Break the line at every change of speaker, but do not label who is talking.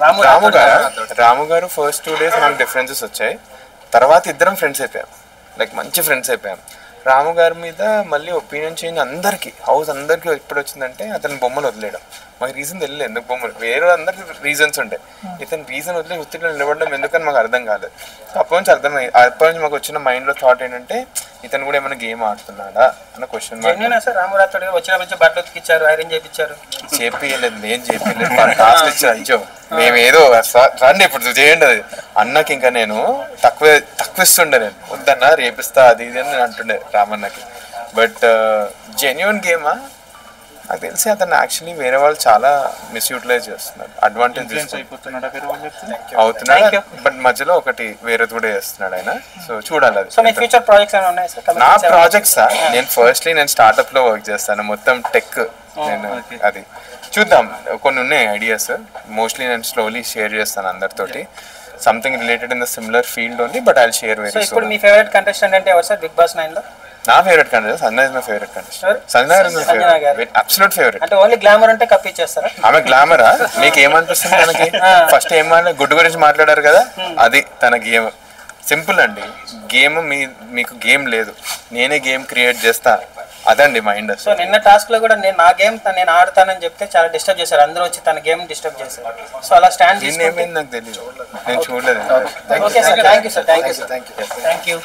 రాము గారు first 2 days మనకు differences వచ్చాయి. తర్వాత ఇద్దరం ఫ్రెండ్స్ అయిపోయాం, లైక్ మంచి ఫ్రెండ్స్ అయిపోయాం. రాము గారి మీద మళ్ళీ ఒపీనియన్ చేంజ్ అందరికీ, హౌస్ అందరికీ ఎప్పుడు వచ్చిందంటే అతని బొమ్మలు వదిలేయడం. మాకు రీజన్ తెలియదు ఎందుకు బొమ్మలు, వేరే అందరికి రీజన్స్ ఉంటాయి, ఇతను రీజన్ వదిలే ఉత్తిగా నిలబడడం ఎందుకని మాకు అర్థం కాలేదు. అప్పటి నుంచి మాకు వచ్చిన మైండ్లో థాట్ ఏంటంటే ఇతను కూడా ఏమైనా గేమ్ ఆడుతున్నాడా అన్న క్వశ్చన్. చేపియలేదు, నేను చేపియలేదు, టాస్క్ ఇచ్చా. అయ్యో మేమేదో రండి ఇప్పుడు చేయండి అది అన్నకి. ఇంకా నేను తక్కువ ఇస్తుండే, నేను వద్దన్నా రేపిస్తా అది ఇది అని నేను అంటుండే రామన్నకి. బట్ జెన్యున్ గేమా నాకు తెలిసి అతను యాక్చువల్లీ వేరే వాళ్ళు చాలా మిస్యూటిలైజ్ చేస్తున్నారు, అడ్వాంటేజ్ అవుతున్నాడు. బట్ మధ్యలో ఒకటి వేరే కూడా చేస్తున్నాడు ఆయన. సో చూడాలి అది. నా ప్రాజెక్ట్సా, నేను స్టార్ట్అప్ లో వర్క్ చేస్తాను, మొత్తం టెక్. నేను అది చూద్దాం, కొన్ని ఉన్నాయి ఐడియాస్. మోస్ట్లీ నేను స్లోలీ షేర్ చేస్తాను అందరితోటి, something related in the similar field only, but I will share very soon.
ఇప్పుడు మీ ఫేవరెట్ కంటెస్టెంట్ అంటే ఎవరు సార్ బిగ్ బాస్ 9 లో?
నా favourite contestant Sanjana is my favourite contestant. Sanjana is my favourite, absolute favourite.
అంటే only glamour అంటే కప్పిచ్చేస్తారా?
ఆమె గ్లామరా? మీకు ఏమనిపిస్తుంది తనకి? ఫస్ట్ ఏం గుడ్డు గురించి మాట్లాడారు కదా, అది తన గేమ్. సింపుల్ అండి, గేమ్ మీకు గేమ్ లేదు, నేనే గేమ్ క్రియేట్ చేస్తా, అదండి మైండ్.
సో నిన్న టాస్క్ లో కూడా నేను నా గేమ్ నేను ఆడుతానని చెప్తే చాలా డిస్టర్బ్ చేశారు, అందరూ వచ్చి తన గేమ్ డిస్టర్బ్ చేశారు. సో అలా స్టాండ్
చేసి ఏమైంది నాకు తెలియదు, నేను చూడలేదు.
Okay sir, thank you sir, thank you.